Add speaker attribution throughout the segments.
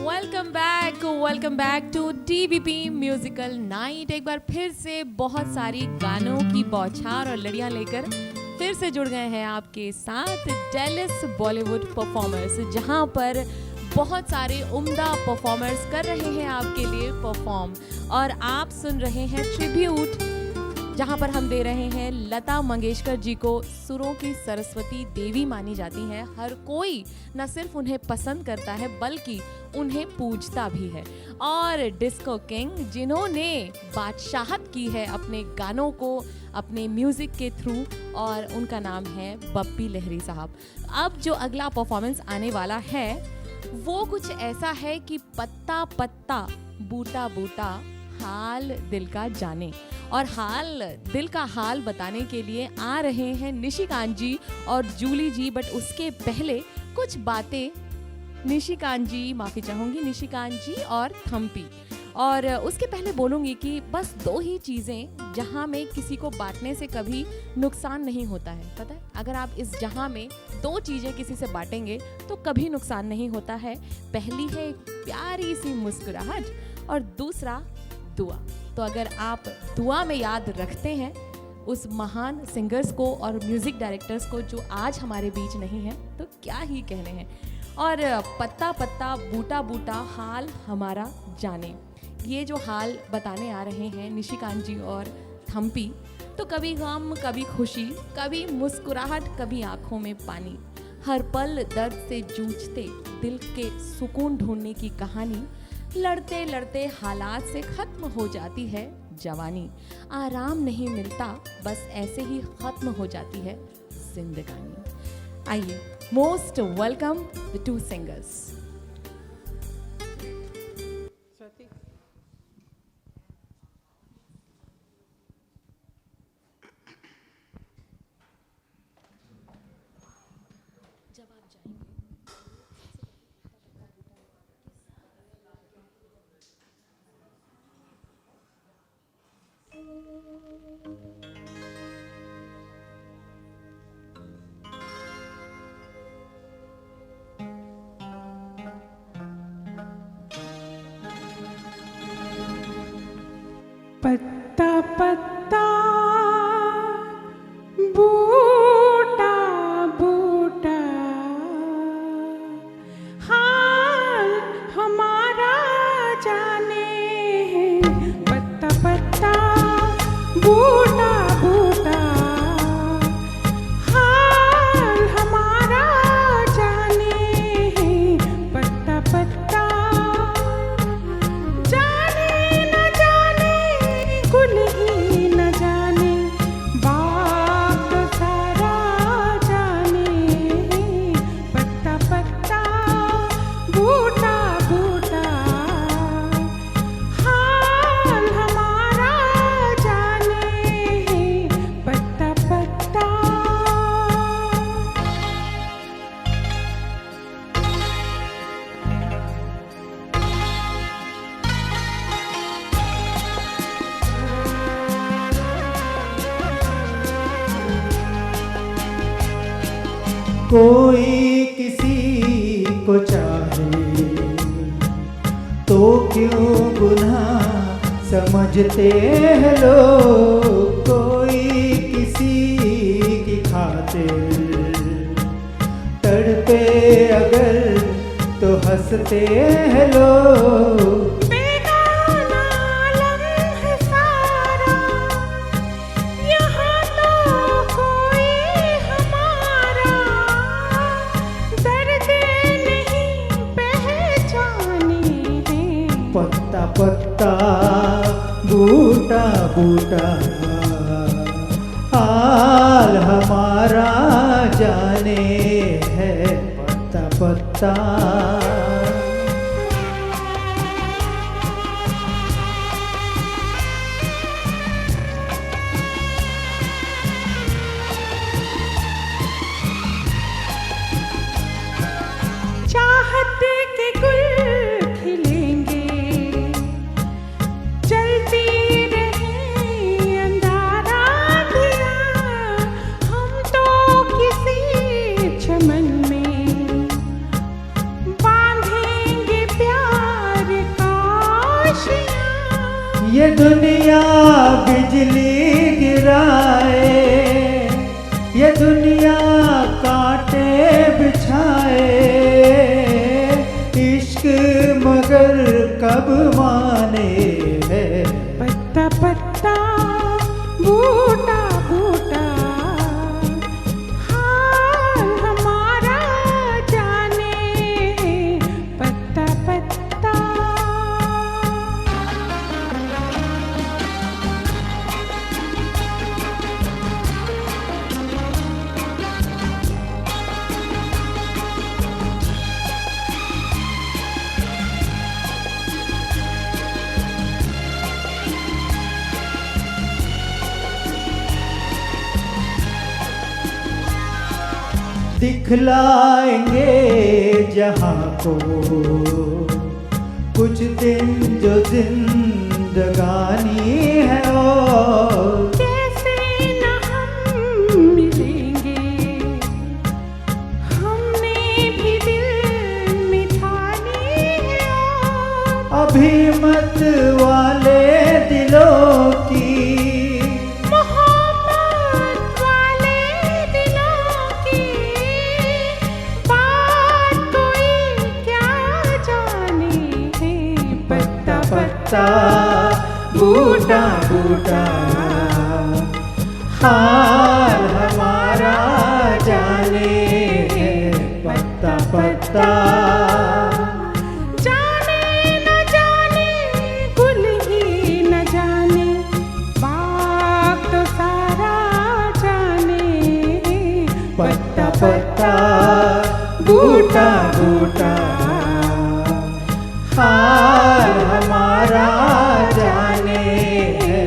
Speaker 1: Welcome back to TVP musical night. एक बार फिर से बहुत सारी गानों की बौछार और लड़ियां लेकर फिर से जुड़ गए हैं आपके साथ डेलिस बॉलीवुड परफॉर्मर्स, जहां पर बहुत सारे उम्दा परफॉर्मर्स कर रहे हैं आपके लिए परफॉर्म। और आप सुन रहे हैं ट्रिब्यूट, जहां पर हम दे रहे हैं लता मंगेशकर जी को। सुरों की सरस्वती देवी मानी जाती हैं। हर कोई न सिर्फ उन्हें पसंद करता है बल्कि उन्हें पूजता भी है। और डिस्को किंग, जिन्होंने बादशाहत की है अपने गानों को अपने म्यूजिक के थ्रू, और उनका नाम है बप्पी लहरी साहब। अब जो अगला परफॉर्मेंस आने वाला है वो कुछ ऐसा है कि पत्ता पत्ता बूटा बूटा हाल दिल का जाने। और दिल का हाल बताने के लिए आ रहे हैं निशिकांत जी और जूली जी। बट उसके पहले कुछ बातें निशिकांत जी, माफ़ी चाहूँगी, निशिकांत जी और थम्पी। और उसके पहले बोलूँगी कि बस दो ही चीज़ें जहाँ में किसी को बांटने से कभी नुकसान नहीं होता है। पता है, अगर आप इस जहाँ में दो चीज़ें किसी से बांटेंगे तो कभी नुकसान नहीं होता है। पहली है एक प्यारी सी मुस्कुराहट और दूसरा दुआ। तो अगर आप दुआ में याद रखते हैं उस महान सिंगर्स को और म्यूज़िक डायरेक्टर्स को जो आज हमारे बीच नहीं हैं, तो क्या ही कहने हैं। और पत्ता पत्ता बूटा बूटा हाल हमारा जाने, ये जो हाल बताने आ रहे हैं निशिकांत जी और थम्पी, तो कभी गम, कभी खुशी, कभी मुस्कुराहट, कभी आंखों में पानी, हर पल दर्द से जूझते दिल के सुकून ढूंढने की कहानी। लड़ते लड़ते हालात से खत्म हो जाती है जवानी, आराम नहीं मिलता, बस ऐसे ही खत्म हो जाती है जिंदगानी। आइए, most welcome the two singers.
Speaker 2: पत्ता पत्ता बूटा बूटा हाल हमारा जाने है। पत्ता पत्ता बूटा बूटा हाल हमारा जाने है। पत्ता पत्ता कुल ही न जाने, बाप सारा जाने। पत्ता पत्ता बूटा बूटा हाल हमारा जाने। पत्ता पत्ता
Speaker 3: कोई किसी को चाहे तो क्यों गुनाह समझते हैं लोग। कोई किसी की खातिर तड़पे अगर तो हंसते हैं लोग। पत्ता पत्ता बूटा बूटा हाल हमारा जाने है। पत्ता पत्ता
Speaker 2: चाहत के गुल खिलेंगे, चलती रहे अंधारा दिया। हम तो किसी चमन में
Speaker 3: दुनिया बिजली गिराए, ये दुनिया कांटे बिछाए, इश्क मगर कब माने है।
Speaker 2: पत्ता पत्ता बूटा बूटा हाल हमारा जाने, पत्ता पत्ता।
Speaker 3: दिखलाएंगे जहां को कुछ दिन जो जिंदगानी है, और
Speaker 2: कैसे न हम मिलेंगे, हमने भी दिल में ठानी है, और
Speaker 3: अभी मत वाले दिलों की
Speaker 2: मोहब्बत वाले दिलों की बात कोई क्या जाने है। पत्ता
Speaker 3: पत्ता बूटा बूटा हाल हमारा जाने है। पत्ता पत्ता
Speaker 2: जाने न जाने गुल ही न जाने, बाग तो सारा जाने।
Speaker 3: पत्ता पत्ता बूटा बूटा हाल हमारा जाने है।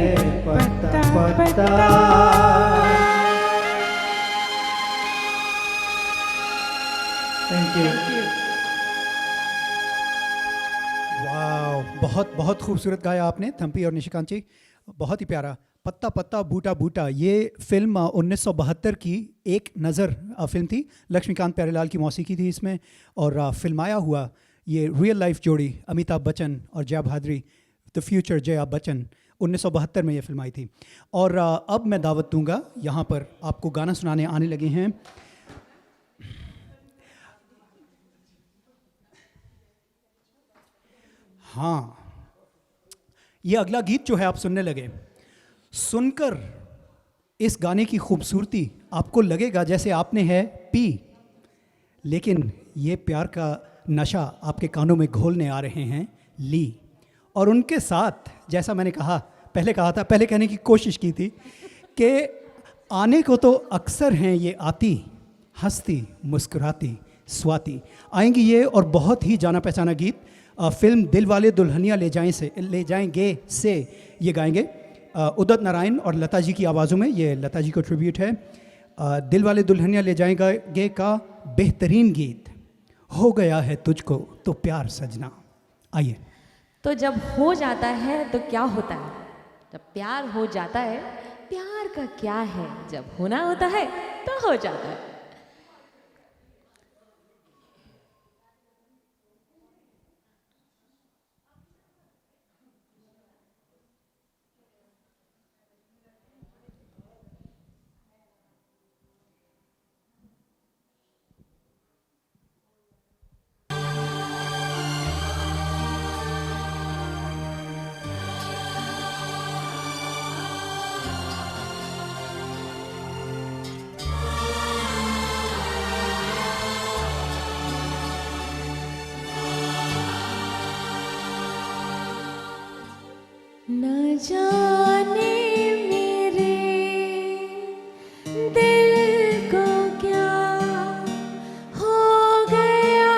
Speaker 3: पत्ता पत्ता। Thank you.
Speaker 4: वाह, बहुत बहुत खूबसूरत गाया आपने थम्पी और निशिकांत जी, बहुत ही प्यारा। पत्ता पत्ता बूटा बूटा, ये फिल्म 1972 की एक नज़र फिल्म थी। लक्ष्मीकांत प्यारेलाल की मौसीकी थी इसमें, और फिल्माया हुआ ये रियल लाइफ जोड़ी अमिताभ बच्चन और जया भादरी, द फ्यूचर जया बच्चन, 1972 में ये फिल्म आई थी। और अब मैं दावत दूंगा, यहाँ पर आपको गाना सुनाने आने लगे हैं हाँ, ये अगला गीत जो है आप सुनने लगे, सुनकर इस गाने की खूबसूरती आपको लगेगा जैसे आपने है पी, लेकिन ये प्यार का नशा आपके कानों में घोलने आ रहे हैं ली। और उनके साथ, जैसा मैंने पहले कहा था, पहले कहने की कोशिश की थी कि आने को तो अक्सर हैं ये आती, हंसती मुस्कुराती स्वाति, आएंगी ये और बहुत ही जाना पहचाना गीत। फिल्म दिल वाले दुल्हनिया ले जाएंगे से ये गाएंगे उदित नारायण और लता जी की आवाज़ों में। ये लता जी को ट्रिब्यूट है। दिल वाले दुल्हनिया ले जाएंगे का बेहतरीन गीत, हो गया है तुझको तो प्यार सजना। आइए।
Speaker 1: तो जब हो जाता है तो क्या होता है, जब प्यार हो जाता है, प्यार का क्या है, जब होना होता है तो हो जाता है। न जाने मेरे दिल को क्या हो गया,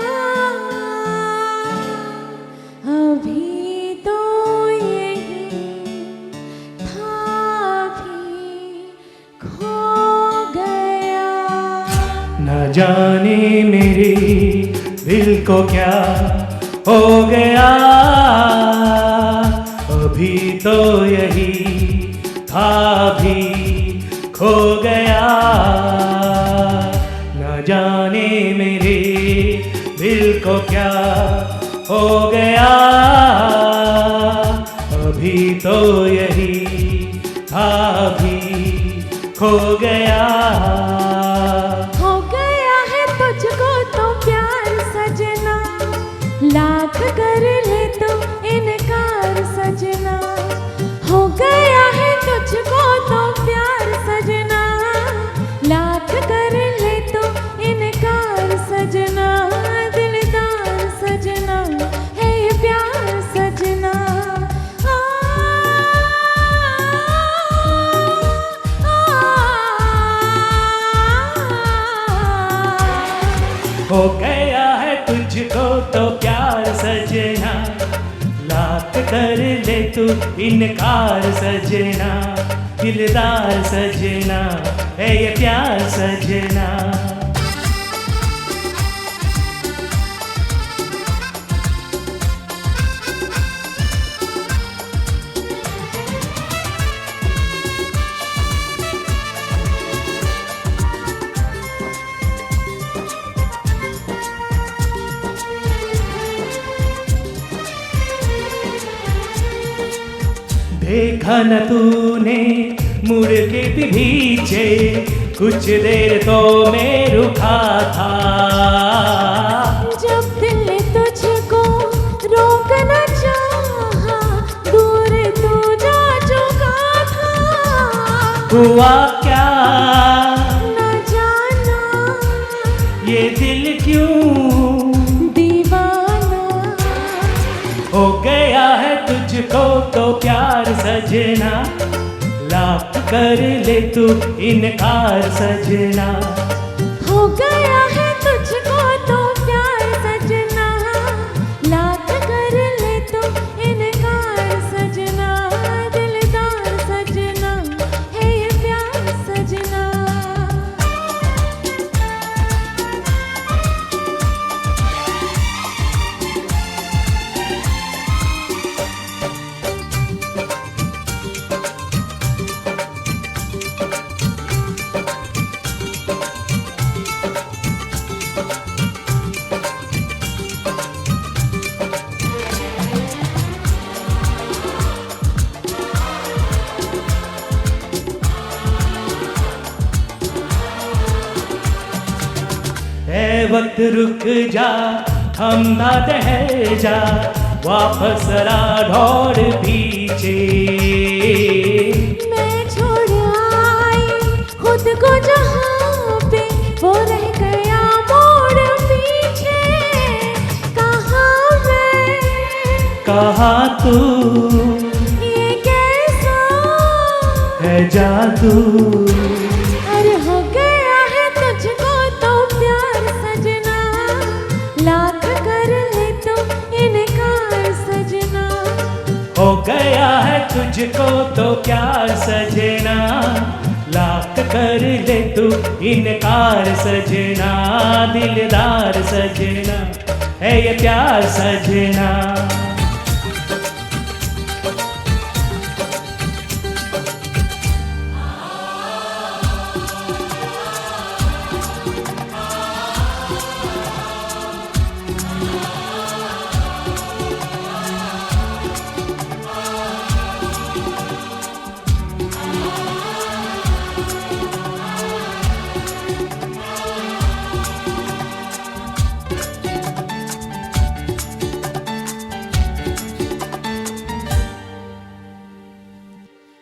Speaker 1: अभी तो यही था भी खो गया।
Speaker 5: न जाने मेरे दिल को क्या हो गया, अभी तो यही था भी खो गया। न जाने मेरे दिल को क्या हो गया, अभी तो
Speaker 2: हो गया है तुझको तो प्यार सजना, लाख कर ले तो इनकार सजना। हो गया है तुझको तो प्यार सजना, लाख कर ले तो इनकार सजना। दिलदार सजना है ये प्यार सजना।
Speaker 5: हो गया है तुझको तो प्यार सजना, लाख कर ले तू इनकार सजना। दिलदार सजना है ये प्यार सजना। देखा न तूने मुड़ के पीछे, कुछ देर तो मैं रुका था।
Speaker 2: जब दिल ने तुझको रोकना चाहा, दूर तू जा चुका था।
Speaker 5: हुआ क्या
Speaker 2: न जाना
Speaker 5: ये दिल क्यों
Speaker 2: दीवाना।
Speaker 5: हो गया है तुझको तो प्यार सजना, लाख कर ले तू इनकार सजना।
Speaker 2: हो गया है तुझको तो प्यार सजना, लाख कर ले तो इनकार सजना। दिलदार सजना है ये प्यार सजना।
Speaker 5: ए वक्त रुक जा, हम ना ठहर जा, वापस रा दौड़ पीछे।
Speaker 2: मैं छोड़ आई खुद को जहाँ पे, वो रह गया मोड़ पीछे। कहाँ मैं
Speaker 5: कहाँ तू
Speaker 2: ये कैसा
Speaker 5: है जादू।
Speaker 2: अरे हो गया है तुझको तो प्यार सजना, लाख कर ले तो इनकार सजना।
Speaker 5: हो गया है तुझको तो प्यार सजना, लाख कर ले तू इनकार सजना। दिलदार सजना है ये प्यार सजना।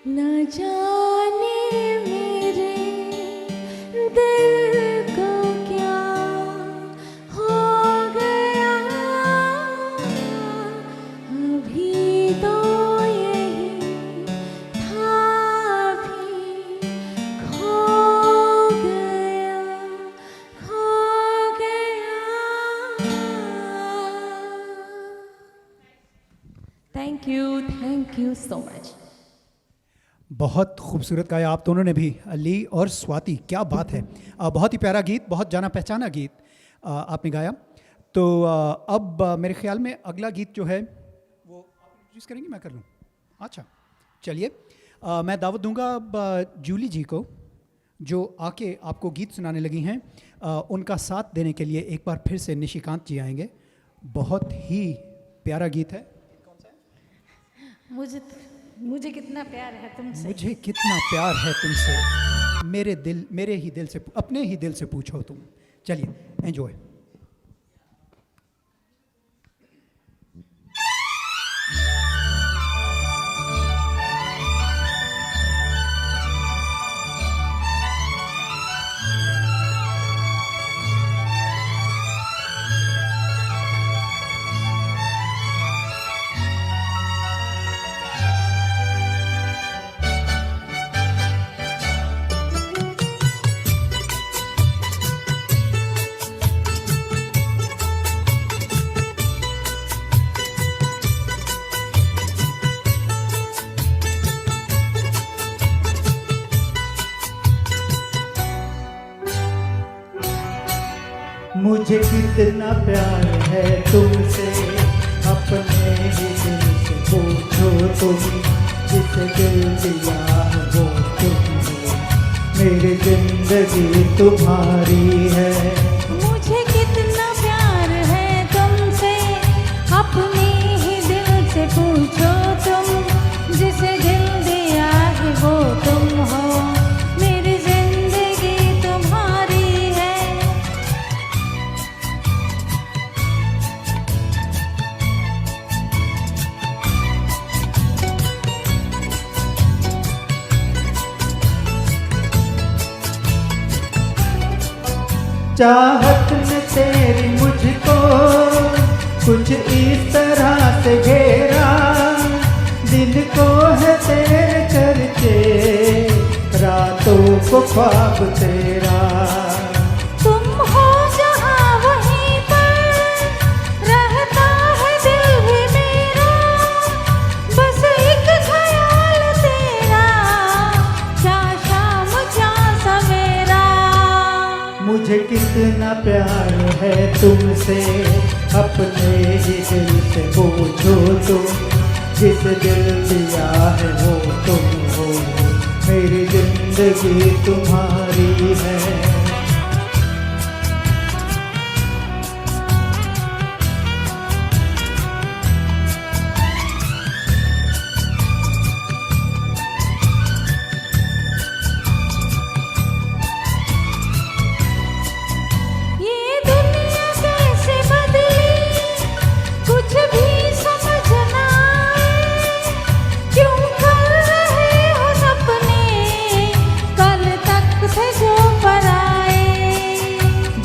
Speaker 2: न जाने मेरे दिल को क्या हो गया, अभी तो यही था भी खो गया, खो गया। Thank you so much.
Speaker 4: बहुत खूबसूरत गाया आप दोनों ने भी, अली और स्वाति, क्या बात है। बहुत ही प्यारा गीत, बहुत जाना पहचाना गीत आपने गाया। तो अब मेरे ख्याल में अगला गीत जो है वो आप इंट्रोड्यूस करेंगे, मैं कर लूँ? अच्छा चलिए, मैं दावत दूंगा अब जूली जी को, जो आके आपको गीत सुनाने लगी हैं। उनका साथ देने के लिए एक बार फिर से निशिकांत जी आएंगे। बहुत ही प्यारा गीत है।
Speaker 6: मुझे कितना प्यार है तुमसे।
Speaker 4: मुझे कितना प्यार है तुमसे। मेरे ही दिल से, अपने ही दिल से पूछो तुम। चलिए, एंजॉय।
Speaker 3: मुझे कितना प्यार है तुमसे, अपने ही दिल से पूछो तुम, जिसे दिल दिया है वो तुम हो, मेरी जिंदगी तुम्हारी है।
Speaker 2: मुझे कितना प्यार है तुमसे, अपने ही दिल से पूछो तुम, जिसे दिल दिया है वो तुम हो, मेरी जिंदगी तुम्हारी है।
Speaker 3: चाहत ने तेरी मुझको कुछ इस तरह से घेरा, दिन को है तेरे चर्चे, रातों को ख्वाब तेरा।
Speaker 2: तुम हो जहाँ वहीं पर रहता है दिल भी मेरा, बस एक ख्याल तेरा, क्या शाम क्या सवेरा।
Speaker 3: मुझे कितना प्यार है तुमसे, अपने ही दिल से पूछो तुम, जिस दिल दिया है वो तुम हो, मेरी जिंदगी तुम्हारी है।
Speaker 2: ये दुनिया कैसे बदली, कुछ भी समझ ना आए, क्यों कर रहे हो सपने, कल तक थे जो पराए।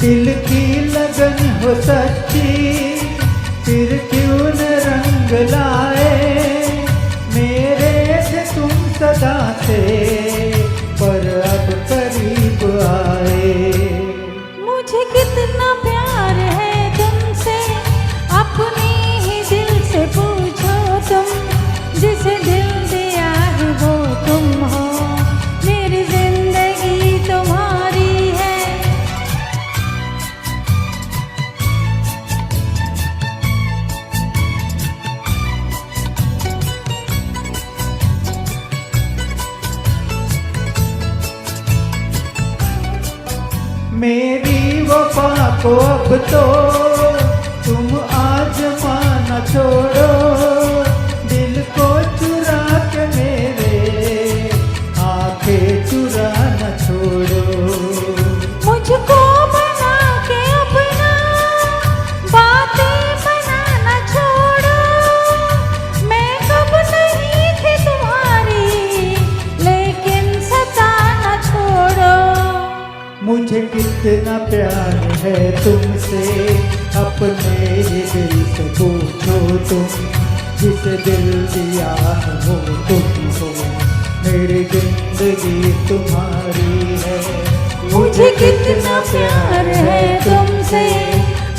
Speaker 3: दिल की लगन हो सच्ची, फिर क्यों न रंग लाए, मेरे थे तुम सदा से, पर अब करीब आए।
Speaker 2: मुझे कितना प्यार है तुमसे, अपने ही दिल से पूछो तुम, जिसे दिल दिया है वो तुम हो, मेरी जिंदगी तुम्हारी है।
Speaker 3: मेरी वफा को अब तो तुम आजमाना छोड़ो, दिल को चुरा के मेरे आंखें चुराना छोड़ो।
Speaker 2: मुझको बना के अपना, बातें बनाना छोड़ो, मैं कब नहीं थी तुम्हारी, लेकिन सताना छोड़ो।
Speaker 3: मुझे कितना प्यार है तुमसे, अपने ही दिल से पूछो तुम, जिसे दिल दिया है वो तुम हो, मेरी जिंदगी तुम्हारी है।
Speaker 2: मुझे कितना प्यार है तुमसे,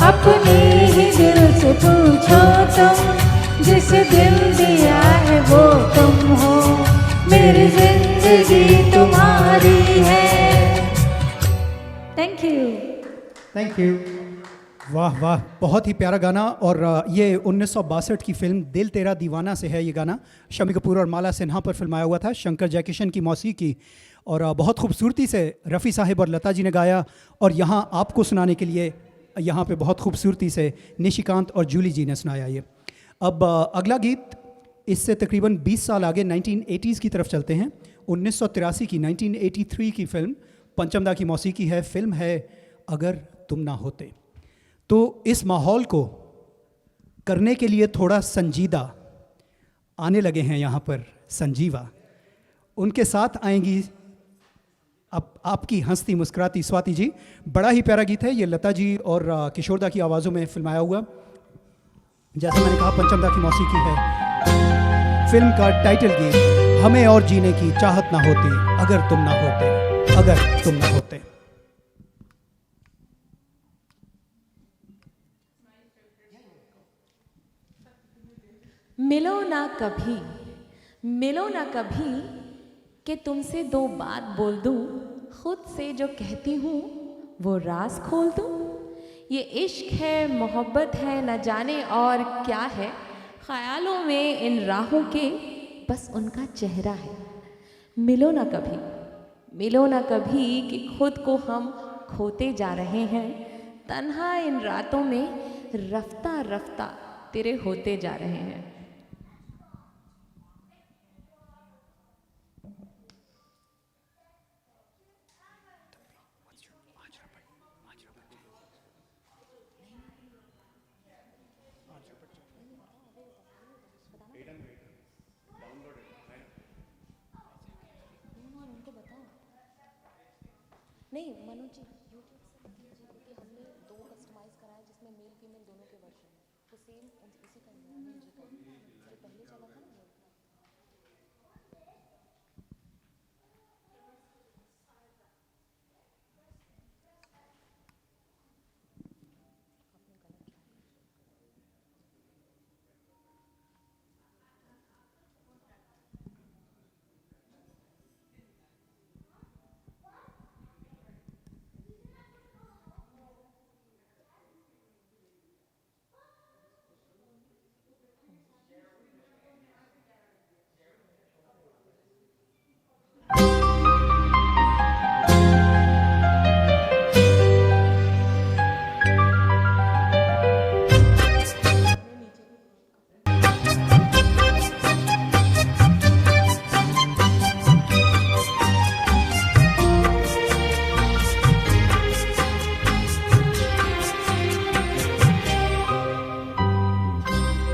Speaker 2: अपने ही दिल से पूछो तुम, जिसे दिल दिया है वो तुम हो, मेरी जिंदगी तुम्हारी है। Thank you.
Speaker 3: Thank you.
Speaker 4: वाह वाह, बहुत ही प्यारा गाना। और ये 1962 की फिल्म दिल तेरा दीवाना से है ये गाना। शम्मी कपूर और माला सिन्हा पर फिल्माया हुआ था, शंकर जयकिशन की मौसीकी, और बहुत खूबसूरती से रफ़ी साहिब और लता जी ने गाया। और यहाँ आपको सुनाने के लिए यहाँ पे बहुत खूबसूरती से निशिकांत और जूली जी ने सुनाया ये। अब अगला गीत इससे तकरीबन 20 साल आगे 1980s की तरफ चलते हैं। 1983 की 1983 की फिल्म, पंचमदा की मौसीकी है, फिल्म है अगर तुम ना होते। तो इस माहौल को करने के लिए थोड़ा संजीदा आने लगे हैं यहाँ पर संजीवा। उनके साथ आएंगी अब आपकी हंसती मुस्कुराती स्वाति जी। बड़ा ही प्यारा गीत है ये, लता जी और किशोरदा की आवाज़ों में फिल्माया हुआ। जैसे मैंने कहा पंचमदा की मौसीकी है। फिल्म का टाइटल गीत, हमें और जीने की चाहत ना होती अगर तुम ना होते, अगर तुम ना होते।
Speaker 1: मिलो ना कभी, मिलो ना कभी कि तुमसे दो बात बोल दूं, खुद से जो कहती हूँ वो राज खोल दूं। ये इश्क है, मोहब्बत है, न जाने और क्या है, ख्यालों में इन राहों के बस उनका चेहरा है। मिलो ना कभी, मिलो ना कभी कि खुद को हम खोते जा रहे हैं, तन्हा इन रातों में रफ्ता रफ्ता तेरे होते जा रहे हैं।
Speaker 6: नहीं मनोज जी यूट्यूब से देख लीजिए, क्योंकि हमने 2 कस्टमाइज़ करा है जिसमें मेल फीमेल दोनों के वर्जन है, तो सेम उसी का अनिल जी का जो पहले चला था ना वो।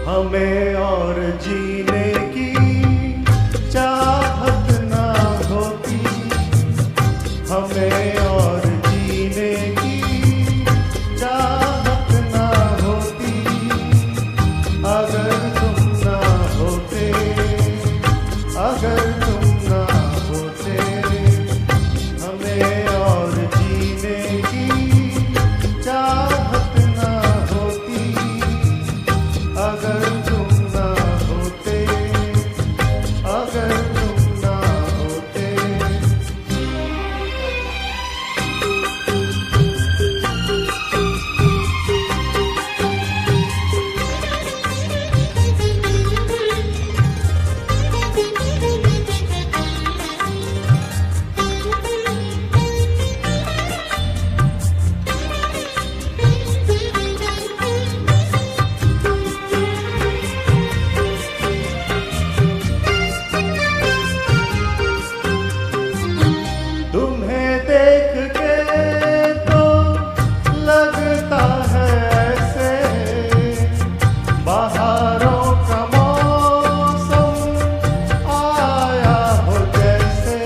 Speaker 7: हमें और जीने की चाहत ना होती, हमें और जीने की चाहत ना होती अगर तुम ना होते, अगर तुम ना होते। हमें और जीने की चाहत ना होती अगर तुम ना होते, अगर तुम ना होते। तुम्हें देख के तो लगता है ऐसे बहारों का मौसम आया हो जैसे।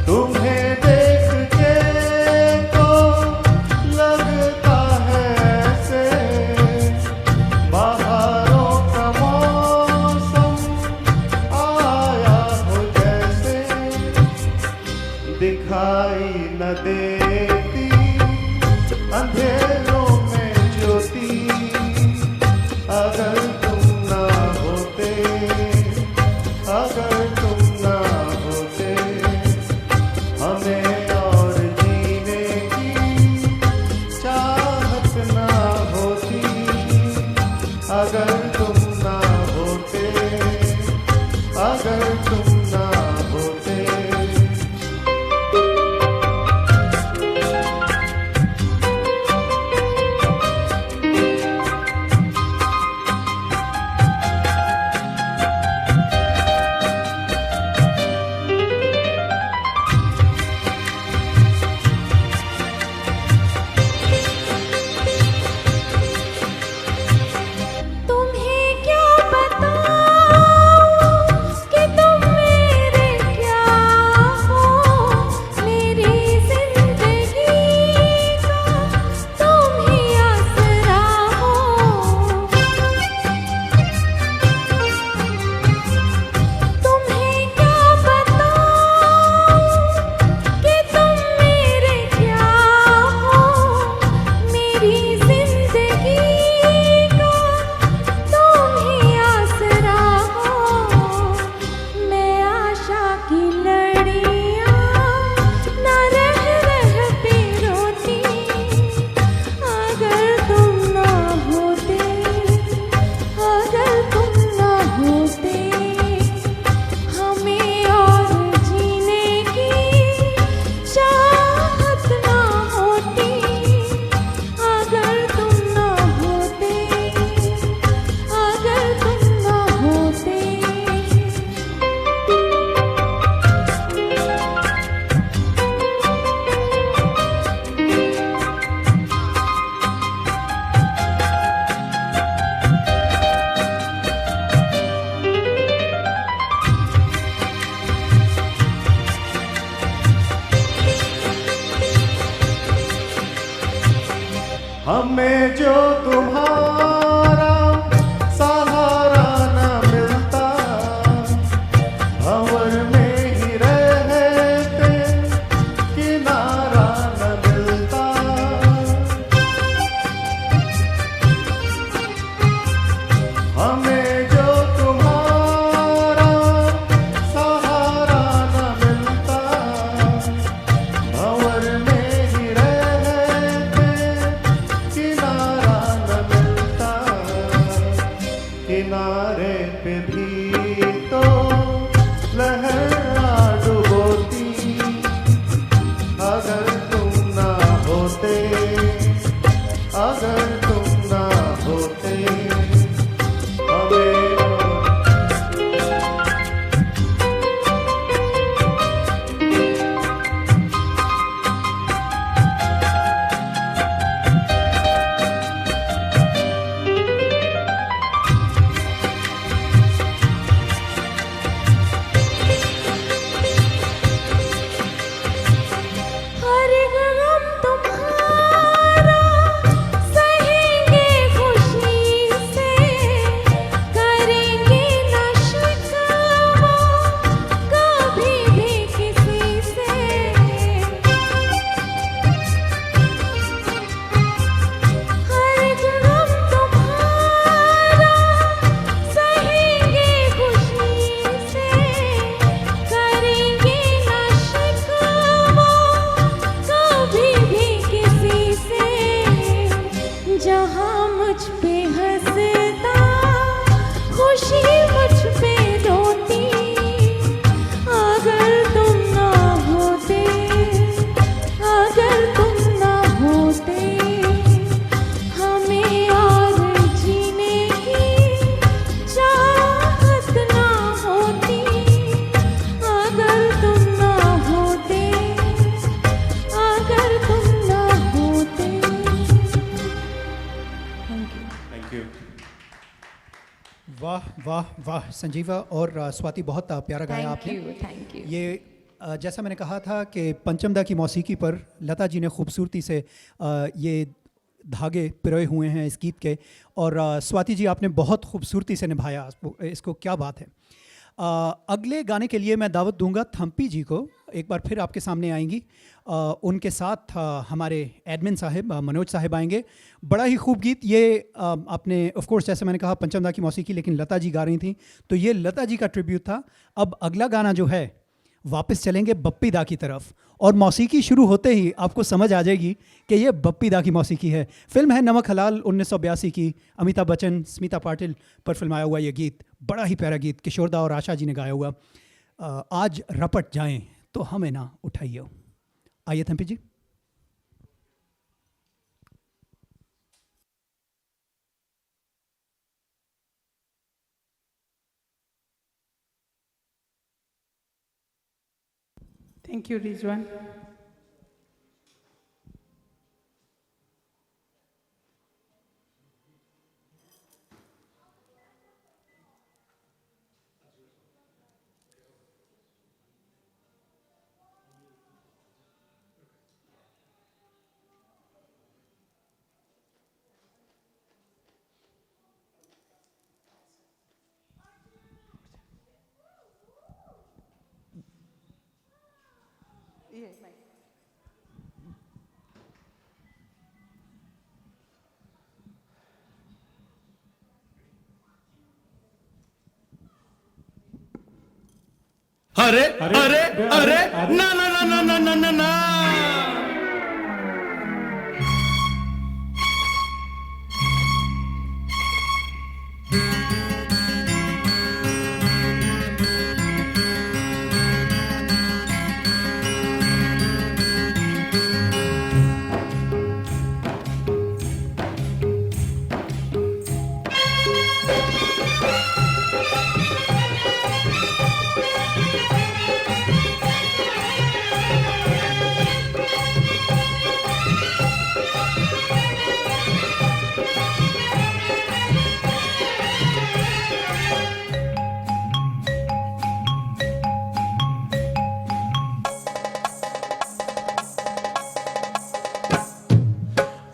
Speaker 7: तुम्हें देख के तो लगता है ऐसे बहारों का मौसम आया हो जैसे। दिखाई न देती अंधेरों में ज्योति अगर तुम ना होते, अगर तुम ना होते। हमें और जीने की चाहत ना होती अगर तुम ना होते, अगर तुम ना होते। हमें जो तुम्हारा सहारा न मिलता, भंवर में ही रहते किनारा न मिलता। हमें जो तुम्हारा सहारा न मिलता, भंवर में ही रहते किनारा न मिलता। किनारे पे भी तो लहर डुबोती, अगर तुम ना होते, अगर तुम ना होते हमें।
Speaker 2: हर गम तुम्हारा सहेंगे खुशी से, करेंगे न शिकवा कभी भी किसी से। हर गम तुम्हारा सहेंगे खुशी से, करेंगे न शिकवा कभी भी किसी से। जहाँ मुझ पे हंसता खुशी मुझ पे रोती, अगर तुम ना होते, अगर तुम ना होते, हमें और जीने की चाहत ना होती। अगर तुम ना होते, अगर तुम ना होते।
Speaker 7: Thank you.
Speaker 4: वाह वाह वाह संजीवा और स्वाति, बहुत प्यारा गाया
Speaker 1: थैंक
Speaker 4: आपने।
Speaker 1: You, thank you.
Speaker 4: ये जैसा मैंने कहा था कि पंचमदा की मौसीकी पर लता जी ने खूबसूरती से ये धागे पिरोए हुए हैं इस गीत के, और स्वाति जी आपने बहुत खूबसूरती से निभाया इसको, क्या बात है। अगले गाने के लिए मैं दावत दूंगा थम्पी जी को, एक बार फिर आपके सामने आएंगी। उनके साथ हमारे एडमिन साहिब मनोज साहिब आएंगे। बड़ा ही खूब गीत ये, आपने ऑफ कोर्स जैसे मैंने कहा पंचमदा की मौसीकी, लेकिन लता जी गा रही थी, तो ये लता जी का ट्रिब्यूट था। अब अगला गाना जो है, वापस चलेंगे बप्पी दा की तरफ, और मौसीकी शुरू होते ही आपको समझ आ जाएगी कि ये बप्पी दा की मौसीकी है। फिल्म है नमक हलाल 1982 की, अमिताभ बच्चन स्मिता पाटिल पर फिल्माया हुआ ये गीत, बड़ा ही प्यारा गीत, किशोर दा और आशा जी ने गाया हुआ। आज रपट जाएं तो हमें ना उठाइए। आइए थम्पी जी।
Speaker 8: Thank you, Rizwan.
Speaker 5: अरे अरे अरे ना ना ना ना ना ना ना ना।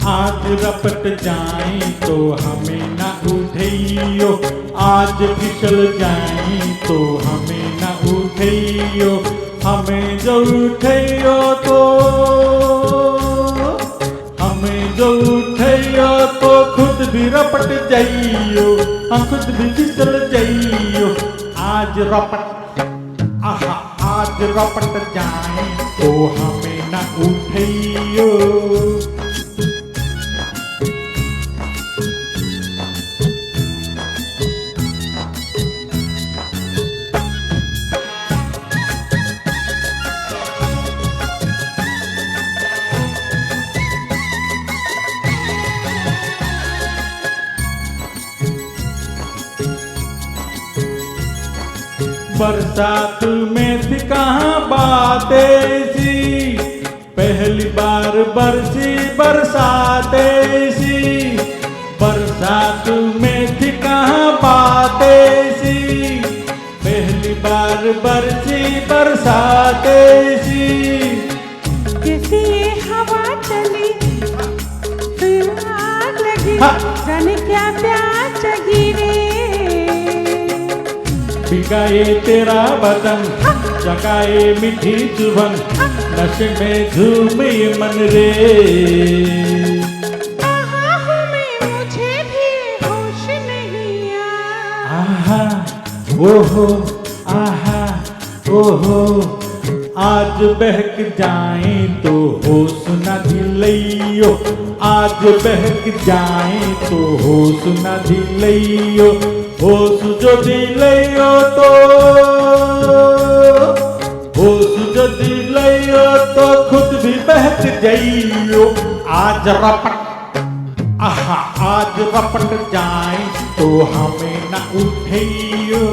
Speaker 9: आज रपट जाए तो हमें न उठैयो, आज फिसल जाए तो हमें न उठैयो, हमें जो उठैयो तो खुद भी रपट जाइयो, हम खुद भी फिसल जाइयो। आज रपट आहा आज रपट जाए तो हमें न उठैयो। बरसात में थी कहाँ बातें सी, पहली बार बरसी बरसातें सी। बरसात में थी कहाँ बातें सी, पहली बार बरसी बरसातें सी।
Speaker 2: जैसे ये हवा चली फिर आग लगी, जाने क्या प्यास जगी रे।
Speaker 9: बिगाए तेरा बदन जगाए मीठी जुबन, नशे में झूमे मन रे।
Speaker 2: कहाँ हूँ मैं मुझे भी होश नहीं
Speaker 9: आहा ओहो आहा ओहो, आज बहक जाए तो होश न दिलैयो, आज बहक जाए तो होश न दिलैयो। होश जो दिलैयो तो होश जो दिलैयो तो खुद भी बहक जाइयो। आज रपट आहा आज रपट जाए तो हमें न उठैयो।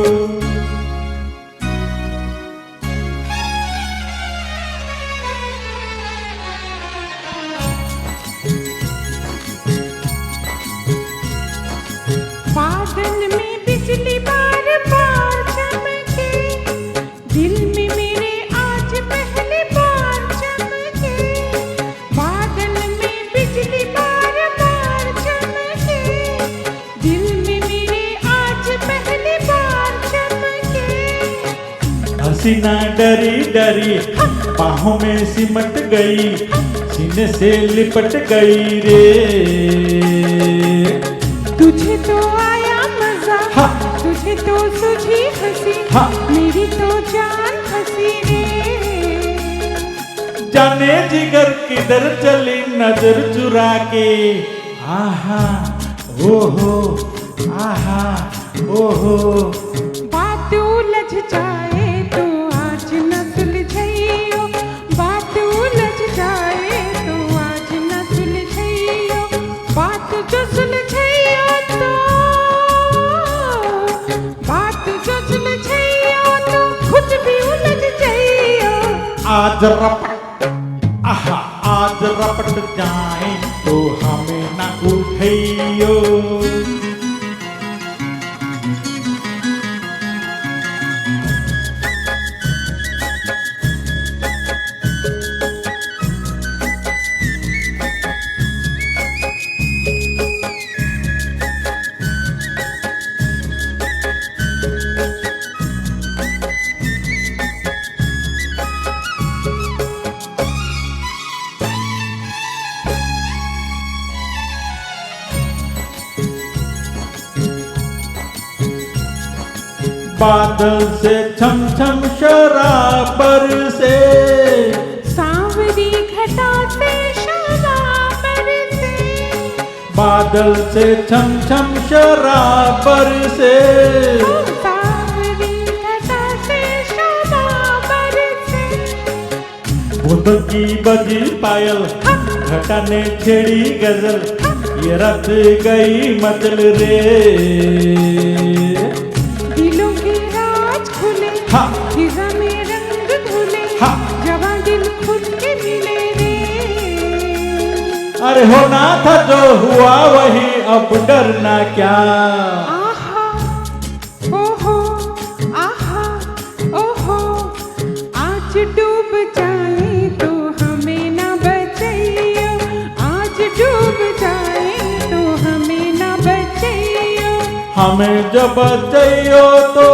Speaker 2: बादल में बिजली बार बार चमके, दिल में मेरे आज पहली बार चमके। बादल में बिजली बार बार चमके, दिल में मेरे आज पहली बार चमके।
Speaker 9: हसीना डरी डरी बाहों में सिमट गई, सीने से लिपट गई रे।
Speaker 2: तुझे तो आया मजा, तुझे तो सूझी हंसी, मेरी तो जान हंसी रे।
Speaker 9: जाने जिगर किधर चली नजर चुरा के, आहा ओहो आहा ओहो।
Speaker 2: बात उलझ जाए तो आज न सुलझइयो, बात उलझ जाए तो आज न सुलझइयो। बात जो सुलझइयो तो बात जो सुलझइयो तो खुद भी उलझ जाइयो।
Speaker 9: आज रपट आहा आज रपट जाए तो हमें न उठैयो। बादल से छम छम शराब बरसे,
Speaker 2: सांवरी घटा से शराब बरसे।
Speaker 9: बादल से छम छम शराब बरसे।
Speaker 2: सांवरी घटा से शराब बरसे।
Speaker 9: बूंदों की बजी पायल घटा ने छेड़ी गजल, ये रात गई मचल रे।
Speaker 2: दिलों के राज खुले, फिजा में रंग घुले, जवां दिल खुद के मिले रे।
Speaker 9: अरे होना था जो हुआ वही, अब डरना क्या।
Speaker 2: आहा ओहो आहा ओहो, आज डूब जाए तो हमें न बचाइयो, आज डूब
Speaker 9: हमें जब चाहिए तो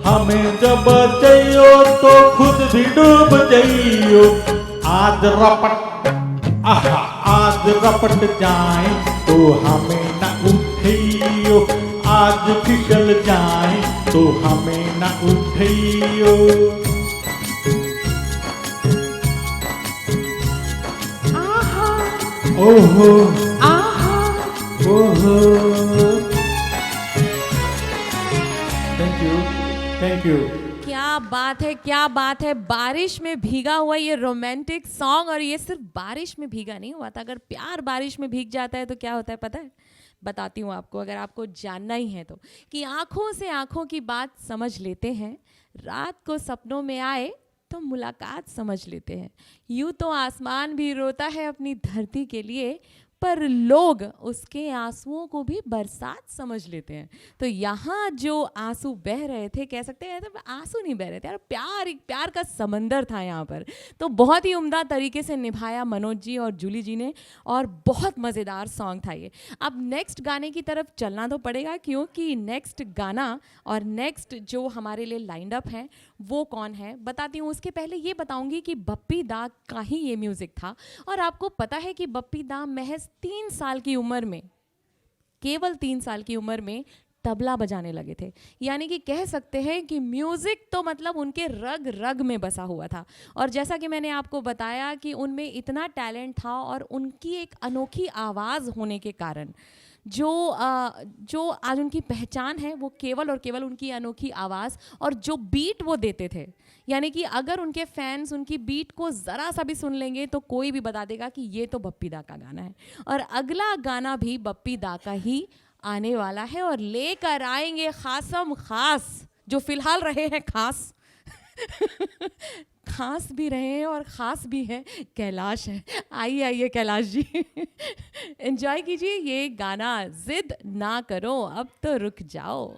Speaker 9: हमें जब चाहिए तो खुद भी डूब जाइयो। आज रपट आहा आज रपट जाए तो हमें न उठियो। आज फिसल जाए तो हमें न उठियो। ओहो ओहो थैंक यू।
Speaker 1: क्या बात है, क्या बात है। बारिश में भीगा हुआ ये रोमांटिक सॉन्ग, और ये सिर्फ बारिश में भीगा नहीं हुआ था। अगर प्यार बारिश में भीग जाता है तो क्या होता है पता है? बताती हूँ आपको, अगर आपको जानना ही है तो, कि आंखों से आंखों की बात समझ लेते हैं, रात को सपनों में आए तो मुलाकात समझ लेते हैं। यूं तो आसमान भी रोता है अपनी धरती के लिए, पर लोग उसके आंसुओं को भी बरसात समझ लेते हैं। तो यहाँ जो आंसू बह रहे थे, कह सकते हैं तो आंसू नहीं बह रहे थे यार, प्यार, एक प्यार का समंदर था यहाँ पर। तो बहुत ही उम्दा तरीके से निभाया मनोज जी और जूली जी ने, और बहुत मज़ेदार सॉन्ग था ये। अब नेक्स्ट गाने की तरफ चलना तो पड़ेगा, क्योंकि नेक्स्ट गाना और नेक्स्ट जो हमारे लिए लाइंड अप है वो कौन है बताती हूँ। उसके पहले ये बताऊँगी कि बप्पी दा का ही ये म्यूज़िक था। और आपको पता है कि बप्पी दा महज 3 साल की उम्र में, केवल 3 साल की उम्र में तबला बजाने लगे थे। यानी कि कह सकते हैं कि म्यूज़िक तो मतलब उनके रग रग में बसा हुआ था। और जैसा कि मैंने आपको बताया कि उनमें इतना टैलेंट था, और उनकी एक अनोखी आवाज़ होने के कारण जो आज उनकी पहचान है वो केवल और केवल उनकी अनोखी आवाज़ और जो बीट वो देते थे। यानी कि अगर उनके फैंस उनकी बीट को ज़रा सा भी सुन लेंगे तो कोई भी बता देगा कि ये तो बप्पी दा का गाना है। और अगला गाना भी बप्पी दा का ही आने वाला है, और लेकर आएंगे खासम खास, जो फिलहाल रहे हैं खास खास भी रहे हैं और ख़ास भी हैं, कैलाश है। आइए आइए कैलाश जी एंजॉय कीजिए ये गाना, जिद ना करो अब तो रुक जाओ।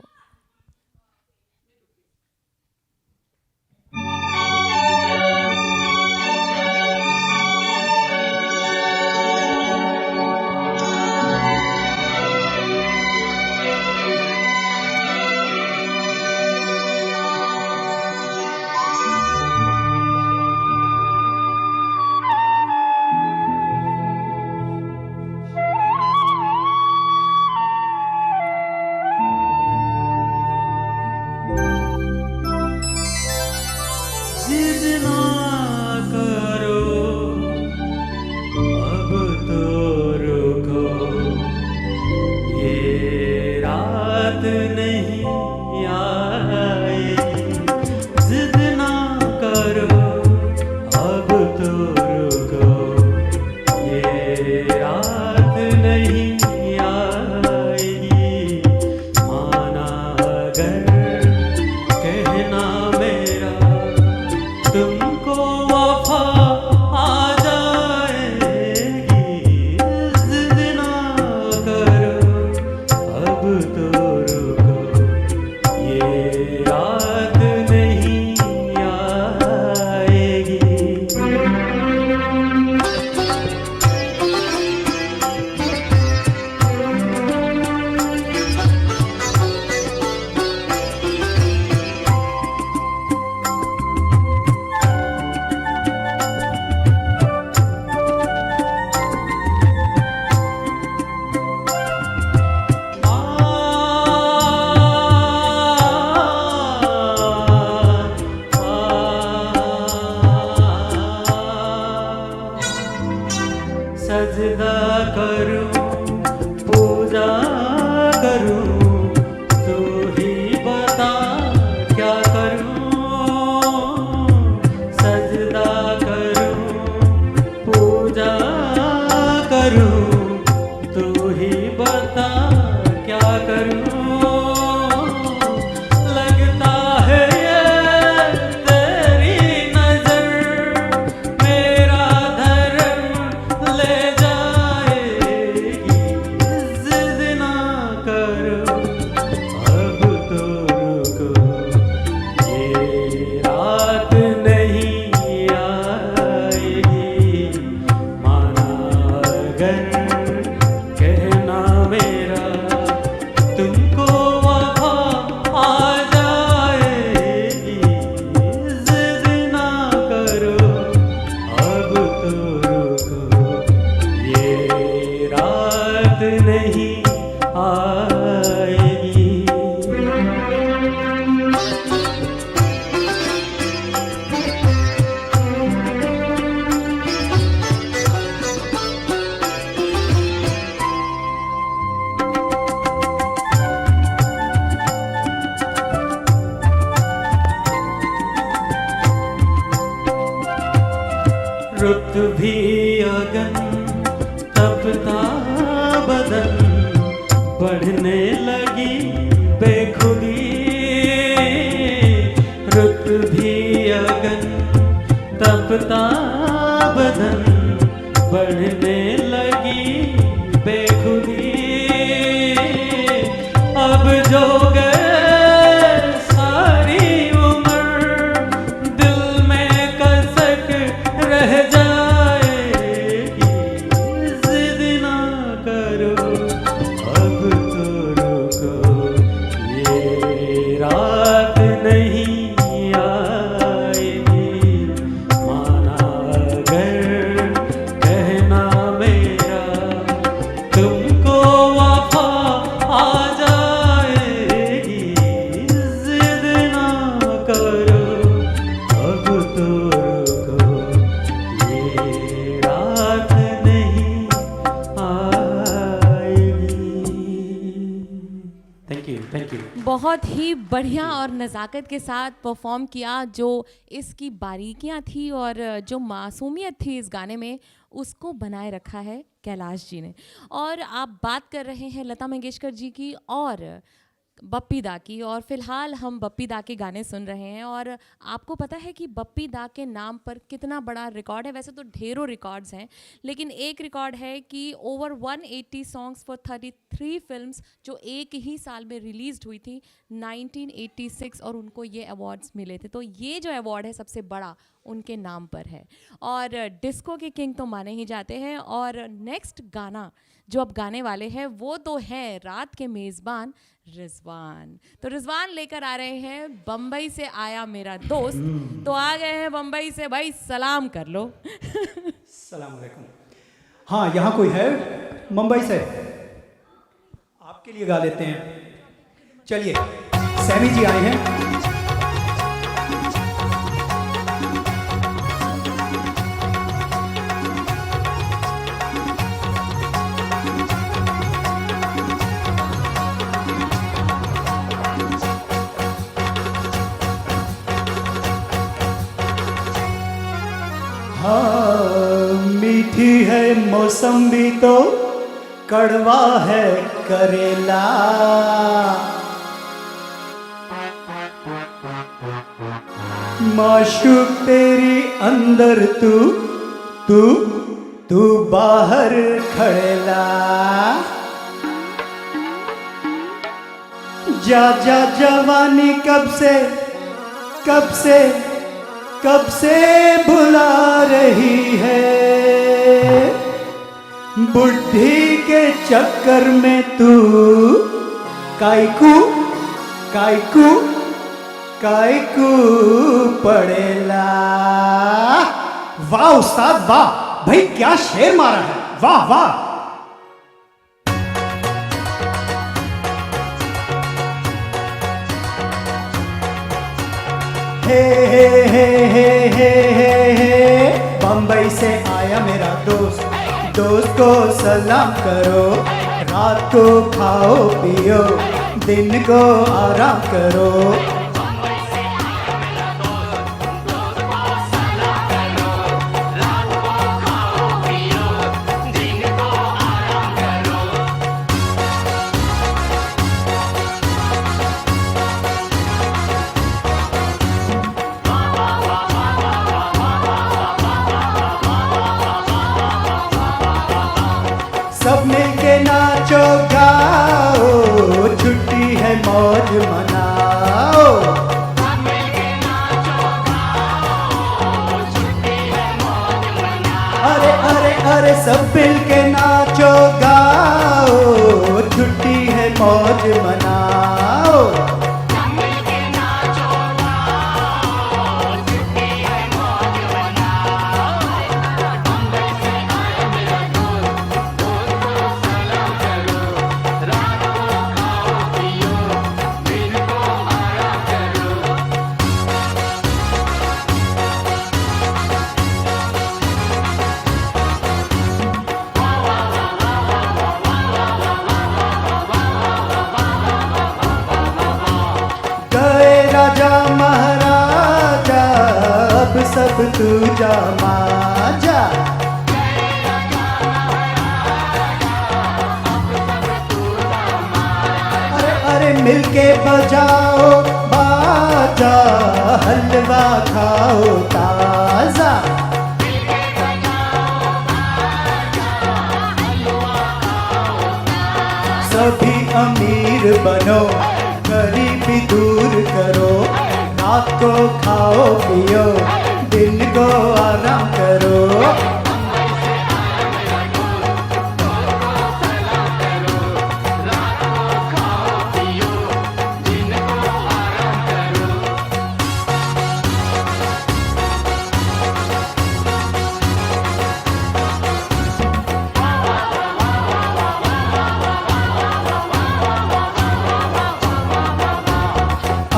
Speaker 5: रुत भी अगन तपता बदन बढ़ने लगी बेखुदी रुत भी अगन तपता बदन बढ़ने लगी बेखुदी अब जो गए सारी उम्र दिल में कसक रह जाएगी जिद ना करो अब तो रुको ये रात नहीं आएगी माना अगर कहना मेरा तुमको वफा आ जाएगी जिद ना करो अब तो रुको ये रात नहीं आएगी। थैंक यू
Speaker 1: बहुत ही बढ़िया और नज़ाकत के साथ परफॉर्म किया। जो इसकी बारीकियां थी और जो मासूमियत थी इस गाने में, उसको बनाए रखा है कैलाश जी ने। और आप बात कर रहे हैं लता मंगेशकर जी की और बप्पी दा की, और फिलहाल हम बप्पी दा के गाने सुन रहे हैं। और आपको पता है कि बप्पी दा के नाम पर कितना बड़ा रिकॉर्ड है। वैसे तो ढेरों रिकॉर्ड्स हैं, लेकिन एक रिकॉर्ड है कि ओवर 180 सॉन्ग्स फॉर 33 फिल्म्स जो एक ही साल में रिलीज हुई थी 1986, और उनको ये अवार्ड्स मिले थे। तो ये जो अवार्ड है सबसे बड़ा उनके नाम पर है, और डिस्को के किंग तो माने ही जाते हैं। और नेक्स्ट गाना जो अब गाने वाले हैं वो तो है रात के मेज़बान रिजवान। तो रिजवान लेकर आ रहे हैं बम्बई से आया मेरा दोस्त। तो आ गए हैं बम्बई से, भाई सलाम कर लो।
Speaker 4: सलाम अलैकुम। हाँ, यहाँ कोई है मुंबई से? आपके लिए गा लेते हैं। चलिए, सैमी जी आए हैं। मीठी है मौसम्बी तो कड़वा है करेला, माशूक तेरी अंदर तू तू तू बाहर खड़ेला। जा जा जवानी कब से कब से कब से बुला रही है, बुढ़ी के चक्कर में तू कायकू कायकू कायकू पड़ेला। वाह उस्ताद वाह, भाई क्या शेर मारा है, वाह वाह। हे हे हे हे हे हे हे, बम्बई से आया मेरा दोस्त, दोस्त को सलाम करो। रात को खाओ पियो, दिन को आराम करो। सब मिलके नाचो गाओ, छुट्टी है मौज मनाओ। अरे अरे अरे सब मिलके नाचो गाओ, छुट्टी है मौज मनाओ।
Speaker 3: अब तू जा माजा। अरे अरे मिलके बजाओ बाजा, हलवा खाओ ताजा। सभी अमीर बनो, गरीबी दूर करो, रात को खाओ पियो, दिन को आराम करो।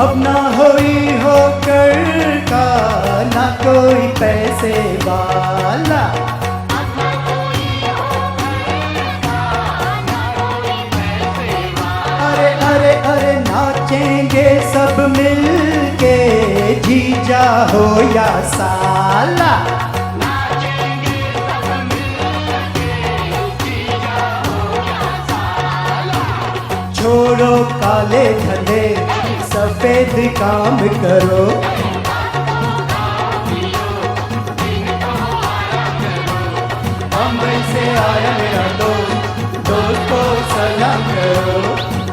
Speaker 3: अब ना होई हो कर का, ना कोई पैसे वाला। अरे अरे अरे नाचेंगे सब मिलके, जीजा हो या साला। छोड़ो काले धंधे, सफेद काम करो। बम्बई से आया मेरा दोस्त, दोस्त को सलाम करो।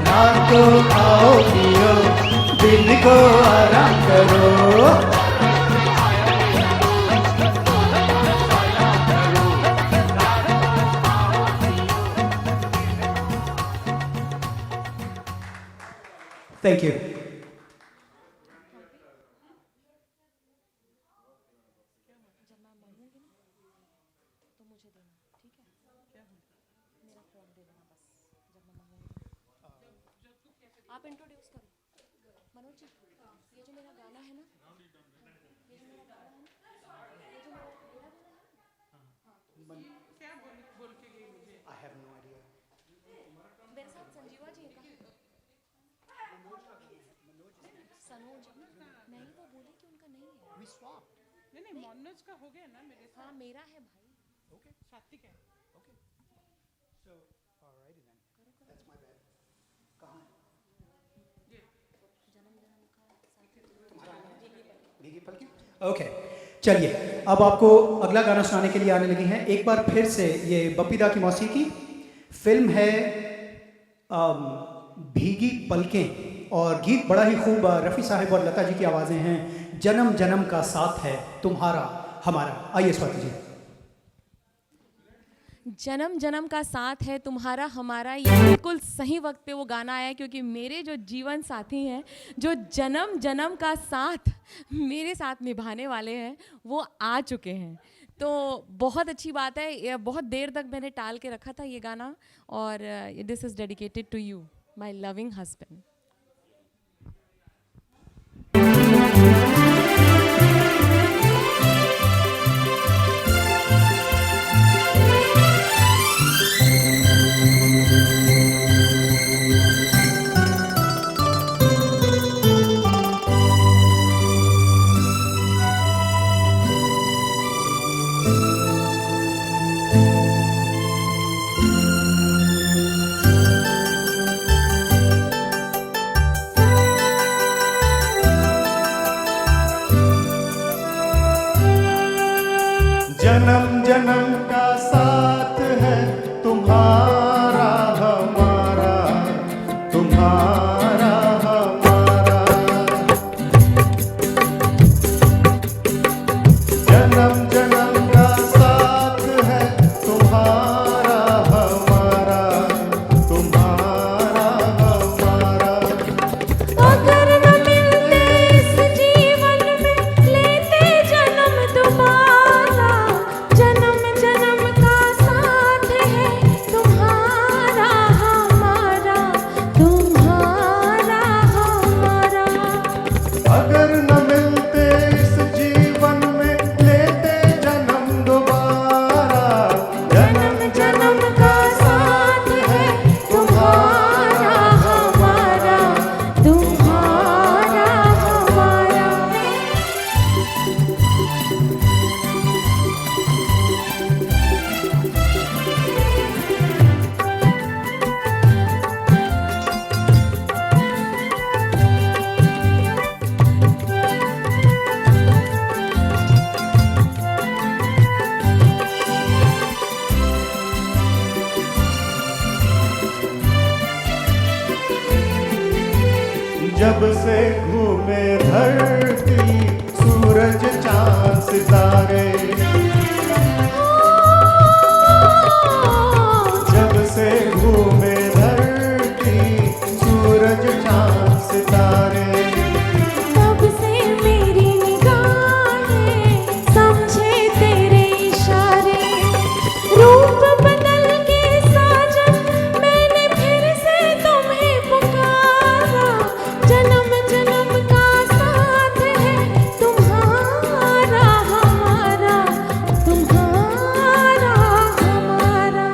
Speaker 3: रात को खाओ पियो, दिन को आराम करो। Thank you.
Speaker 6: आप इंट्रोड्यूस करो मनोज जी। ये जो मेरा गाना है ना, ये जो मेरा गाना है ना, ये जो मेरा गाना है,
Speaker 8: क्या बोल के गई मुझे?
Speaker 4: I have no idea.
Speaker 6: मेरे साथ संजीवा जी का सनोज नहीं, वो बोले कि उनका नहीं है।
Speaker 4: We swapped.
Speaker 8: नहीं मनोज का हो गया ना मेरे साथ।
Speaker 6: हाँ मेरा है भाई।
Speaker 4: Okay.
Speaker 8: सात्विक है।
Speaker 4: Okay. So, alrighty then. That's my bad. कहाँ है?
Speaker 6: जन्म जन्म का साथ
Speaker 4: भीगी पलके? Okay. चलिए, अब आपको अगला गाना सुनाने के लिए आने लगी हैं। एक बार फिर से ये बप्पीदा की मौसीकी, फिल्म है भीगी पलकें, और गीत बड़ा ही खूब रफ़ी साहिब और लता जी की आवाज़ें हैं। जन्म जन्म का साथ है तुम्हारा हमारा। आइए स्वाति जी।
Speaker 1: जन्म जन्म का साथ है तुम्हारा हमारा, ये बिल्कुल सही वक्त पे वो गाना आया, क्योंकि मेरे जो जीवन साथी हैं, जो जन्म जन्म का साथ मेरे साथ निभाने वाले हैं, वो आ चुके हैं। तो बहुत अच्छी बात है। ये बहुत देर तक मैंने टाल के रखा था ये गाना, और this is dedicated to you my loving husband.
Speaker 7: जन्म जन्म का साथ है तुम्हारा हमारा, तुम्हारा हमारा। जन्म जन्म का साथ है तुम्हारा हमारा, तुम्हारा हमारा।
Speaker 2: अगर न मिलते इस जीवन में, लेते जन्म दोबारा, जन्म जन्म
Speaker 7: सितारे जब से घूमे धरती सूरज चांद सितारे
Speaker 2: तब से मेरी निगाहें समझे तेरे इशारे रूप बदल के साजन मैंने फिर से तुम्हें पुकारा जन्म जन्म का साथ है तुम्हारा हमारा तुम्हारा हमारा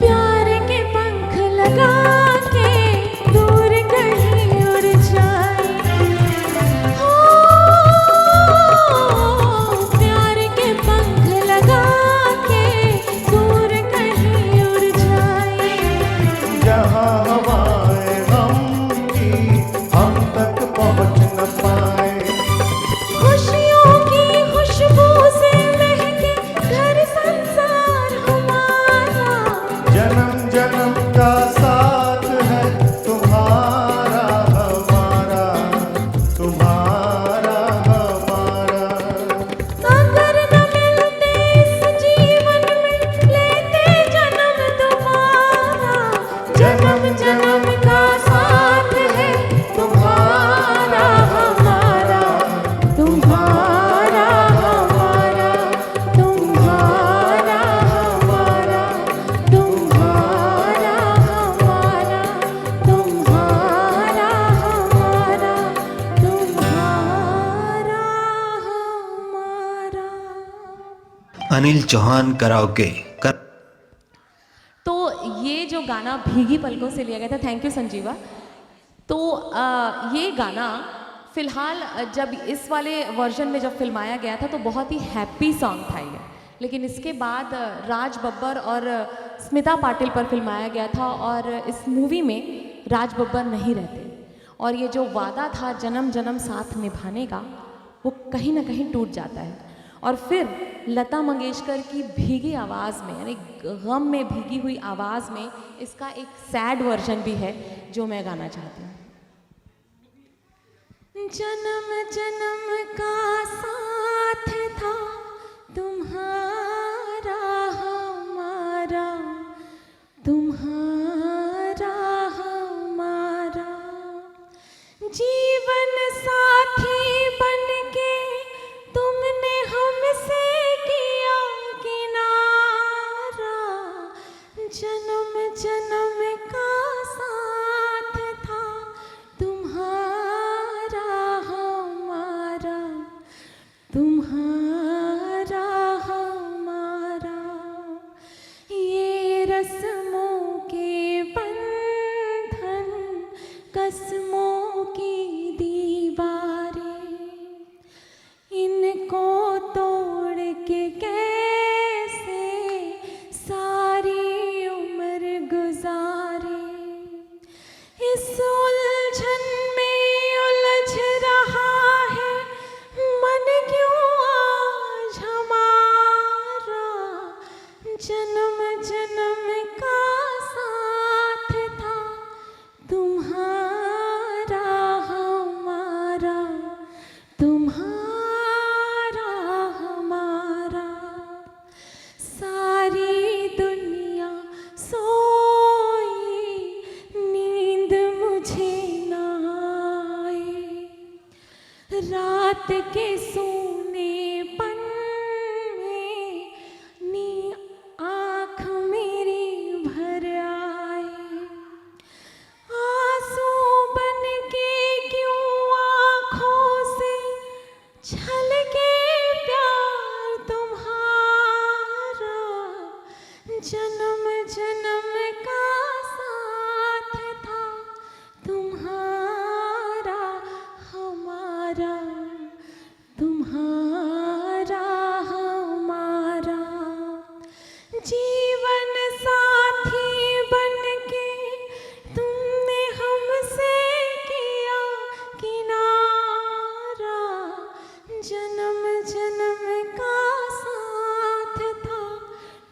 Speaker 2: प्यार के पंख लगा के दूर कहीं उड़ जाए हो प्यार के पंख लगा के दूर कहीं उड़ जाए
Speaker 7: जहाँ हवाएं गम की हम तक पहुँच न पाए
Speaker 2: खुशियों की खुशबू से महके घर संसार हमारा
Speaker 7: जन्म जन्म का साथ है तुम्हारा हमारा तुम्हारा हमारा
Speaker 2: अगर न मिलते इस जीवन में लेते जन्म दोबारा जन्म जन्म का साथ है तुम्हारा हमारा तुम्हारा हमारा तुम्हारा हमारा तुम्हारा हमारा तुम्हारा हमारा तुम्हारा हमारा
Speaker 10: अनिल चौहान कराओके कर
Speaker 1: तो ये जो गाना भीगी पलकों से लिया गया था, थैंक यू संजीवा। तो ये गाना फिलहाल जब इस वाले वर्जन में जब फिल्माया गया था तो बहुत ही हैप्पी सॉन्ग था ये, लेकिन इसके बाद राज बब्बर और स्मिता पाटिल पर फिल्माया गया था और इस मूवी में राज बब्बर नहीं रहते और ये जो वादा था जन्म जन्म साथ निभाने का वो कहीं ना कहीं टूट जाता है और फिर लता मंगेशकर की भीगी आवाज़ में यानी गम में भीगी हुई आवाज़ में इसका एक सैड वर्जन भी है जो मैं गाना चाहती हूँ।
Speaker 2: जन्म जन्म का साथ था तुम्हारा हमारा तुम्हारा हमारा जीवन साथी बनके तुमने हमसे किया किनारा जन्म जन्म का साथ था तुम्हारा हमारा तुम्हारा हमारा ये रस्मों के बंधन कसमों की दीवारें इनको तोड़ के कैसे सारी उम्र गुजारे इस उलझन में उलझ रहा है मन क्यों आज हमारा जन्म जन्म का साथ था तुम्हारा हमारा तुम्हारा हमारा सारी दुनिया सोई नींद मुझे ना आए रात के सोनेपन में नी आँख मेरी भर आए आंसू बन के क्यों आँखों से छलके प्यार तुम्हारा जन्म जन्म का साथ था तुम्हारा हमारा तुम्हारा हमारा जीवन साथी बनके तुमने हमसे किया किनारा, जन्म जन्म का साथ था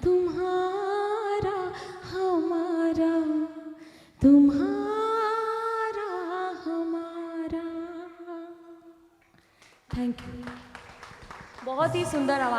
Speaker 2: तुम्हारा हमारा, तुम्हारा हमारा। Thank you.
Speaker 1: बहुत ही सुंदर आवाज।